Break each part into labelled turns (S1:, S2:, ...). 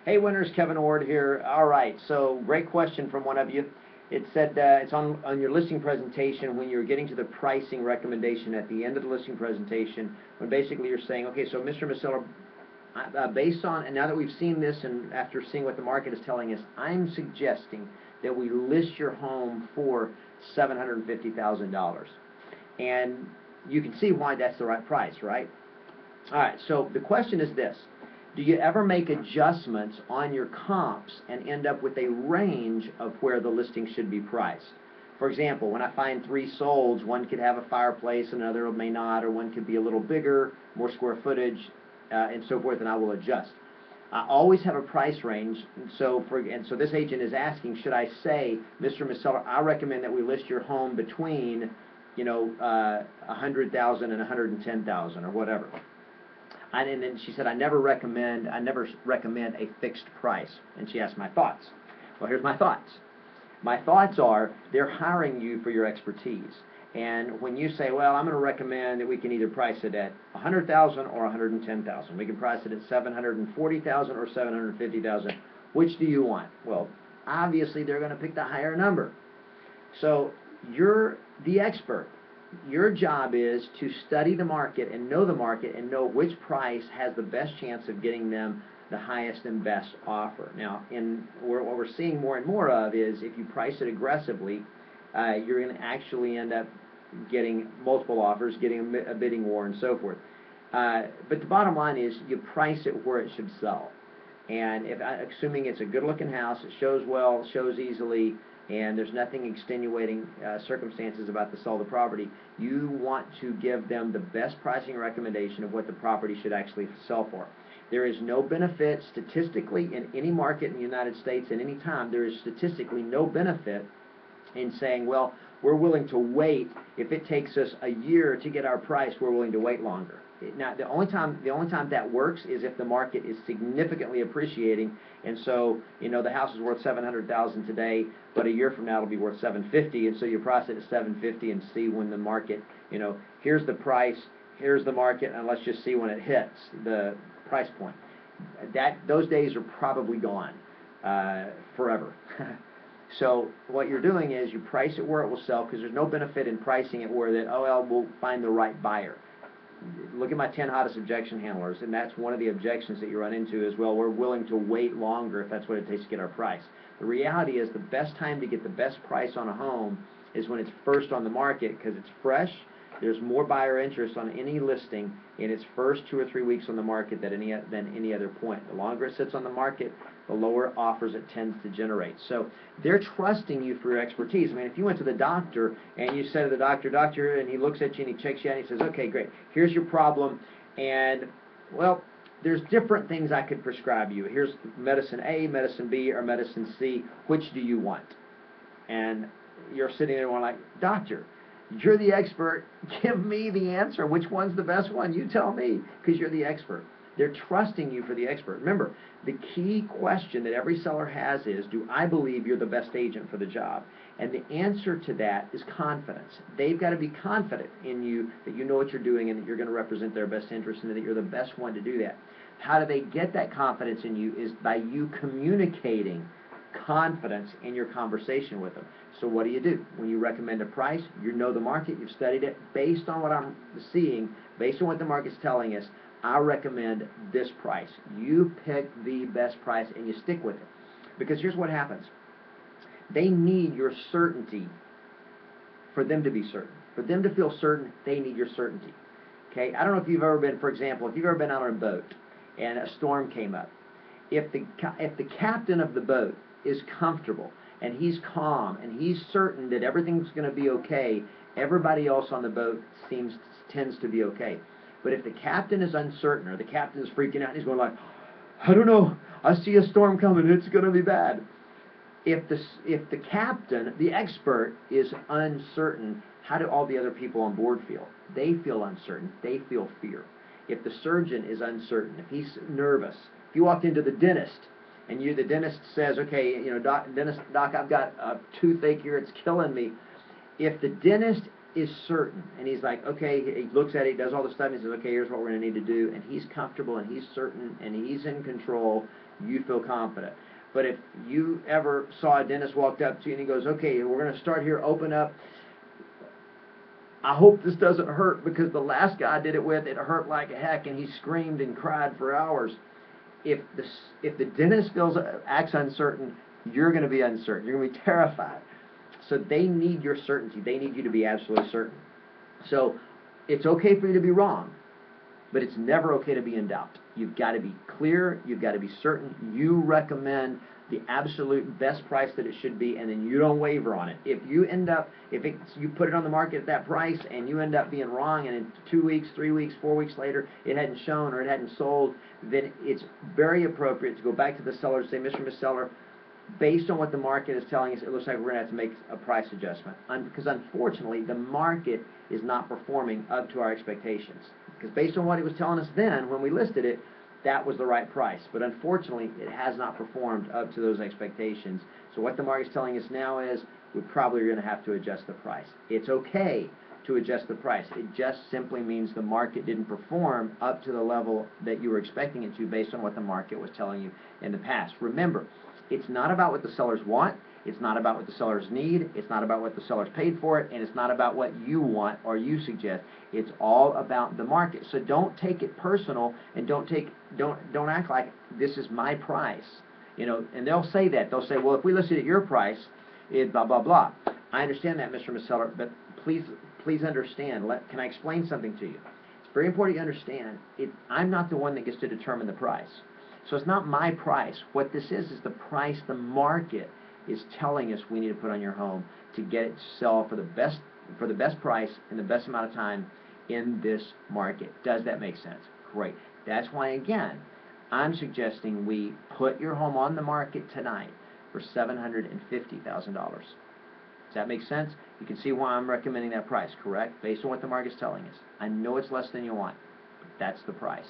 S1: Hey, winners, Kevin Ward here. All right, so great question from one of you. It said it's on your listing presentation when you're getting to the pricing recommendation at the end of the listing presentation, when basically you're saying, okay, so Mr. and Ms. Seller, based on, and now that we've seen this and after seeing what the market is telling us, I'm suggesting that we list your home for $750,000. And you can see why that's the right price, right? All right, so the question is this. Do you ever make adjustments on your comps and end up with a range of where the listing should be priced? For example, when I find three solds, one could have a fireplace, another may not, or one could be a little bigger, more square footage, and so forth, and I will adjust. I always have a price range, so this agent is asking, should I say, Mr. and Ms. Seller, I recommend that we list your home between, you know, 100,000 and 110,000 or whatever. And then she said, I never recommend a fixed price. And she asked my thoughts. Well, here's my thoughts. My thoughts are, they're hiring you for your expertise. And when you say, well, I'm going to recommend that we can either price it at 100,000 or 110,000. We can price it at 740,000 or 750,000. Which do you want? Well, obviously they're going to pick the higher number. So you're the expert. Your job is to study the market and know which price has the best chance of getting them the highest and best offer. Now, what we're seeing more and more of is if you price it aggressively, you're going to actually end up getting multiple offers, getting a bidding war, and so forth. But the bottom line is you price it where it should sell. And assuming it's a good-looking house, it shows well, shows easily, and there's nothing extenuating circumstances about the sale of the property, you want to give them the best pricing recommendation of what the property should actually sell for. There is no benefit statistically in any market in the United States at any time. There is statistically no benefit in saying, well, we're willing to wait. If it takes us a year to get our price, we're willing to wait longer. Now, the only time that works is if the market is significantly appreciating, and so, you know, the house is worth $700,000 today, but a year from now it'll be worth $750,000, and so you price it at $750,000 and see when the market, you know, here's the price, here's the market, and let's just see when it hits the price point. Those days are probably gone forever. So what you're doing is you price it where it will sell, because there's no benefit in pricing it where that, oh, well, we'll find the right buyer. Look at my 10 hottest objection handlers, and that's one of the objections that you run into as well. We're willing to wait longer if that's what it takes to get our price. The reality is the best time to get the best price on a home is when it's first on the market, because it's fresh. There's more buyer interest on any listing in its first 2 or 3 weeks on the market than any other point. The longer it sits on the market, the lower offers it tends to generate. So they're trusting you for your expertise. I mean, if you went to the doctor and you said to the doctor, and he looks at you and he checks you out and he says, okay, great, here's your problem, and, well, there's different things I could prescribe you. Here's medicine A, medicine B, or medicine C. Which do you want? And you're sitting there going like, doctor, you're the expert. Give me the answer. Which one's the best one? You tell me, because you're the expert. They're trusting you for the expert. Remember, the key question that every seller has is, do I believe you're the best agent for the job? And the answer to that is confidence. They've got to be confident in you that you know what you're doing and that you're going to represent their best interest and that you're the best one to do that. How do they get that confidence in you is by you communicating confidence in your conversation with them. So what do? When you recommend a price, you know the market, you've studied it, based on what I'm seeing, based on what the market's telling us, I recommend this price. You pick the best price and you stick with it. Because here's what happens. They need your certainty for them to be certain. For them to feel certain, they need your certainty. Okay? I don't know if you've ever been, for example, if you've ever been out on a boat and a storm came up. If the captain of the boat is comfortable and he's calm and he's certain that everything's going to be okay, everybody else on the boat tends to be okay. But if the captain is uncertain or the captain is freaking out and he's going like, I don't know, I see a storm coming, it's going to be bad. If the captain, the expert, is uncertain, how do all the other people on board feel? They feel uncertain. They feel fear. If the surgeon is uncertain, if he's nervous, if you walked into the dentist and the dentist says, okay, you know, doc, I've got a toothache here, it's killing me. If the dentist is certain, and he's like, okay, he looks at it, he does all the stuff, and he says, okay, here's what we're going to need to do, and he's comfortable, and he's certain, and he's in control, you feel confident. But if you ever saw a dentist walked up to you and he goes, okay, we're going to start here, open up, I hope this doesn't hurt because the last guy I did it with, it hurt like heck, and he screamed and cried for hours. If the dentist acts uncertain, you're going to be uncertain. You're going to be terrified. So they need your certainty. They need you to be absolutely certain. So it's okay for you to be wrong, but it's never okay to be in doubt. You've got to be clear. You've got to be certain. You recommend the absolute best price that it should be, and then you don't waver on it. If you put it on the market at that price and you end up being wrong, and in 2 weeks, 3 weeks, 4 weeks later it hadn't shown or it hadn't sold, then it's very appropriate to go back to the seller and say, Mr. and Ms. Seller, based on what the market is telling us, it looks like we're going to have to make a price adjustment. Because unfortunately, the market is not performing up to our expectations. Because based on what it was telling us then, when we listed it, that was the right price. But unfortunately, it has not performed up to those expectations. So what the market's telling us now is we probably are going to have to adjust the price. It's okay to adjust the price. It just simply means the market didn't perform up to the level that you were expecting it to based on what the market was telling you in the past. Remember, it's not about what the sellers want. It's not about what the sellers need. It's not about what the sellers paid for it, and it's not about what you want or you suggest. It's all about the market. So don't take it personal, and don't act like this is my price. You know, and they'll say that. They'll say, well, if we listed at your price, it blah blah blah. I understand that, Mr. and Ms. Seller, but please understand. Can I explain something to you? It's very important you understand. I'm not the one that gets to determine the price. So it's not my price. What this is the price the market is telling us we need to put on your home to get it to sell for the best price in the best amount of time in this market. Does that make sense? Great. That's why, again, I'm suggesting we put your home on the market tonight for $750,000. Does that make sense? You can see why I'm recommending that price, correct? Based on what the market's telling us. I know it's less than you want, but that's the price.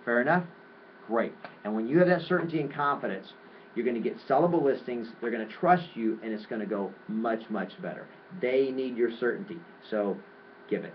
S1: Fair enough? Great. And when you have that certainty and confidence, you're going to get sellable listings, they're going to trust you, and it's going to go much, much better. They need your certainty, so give it.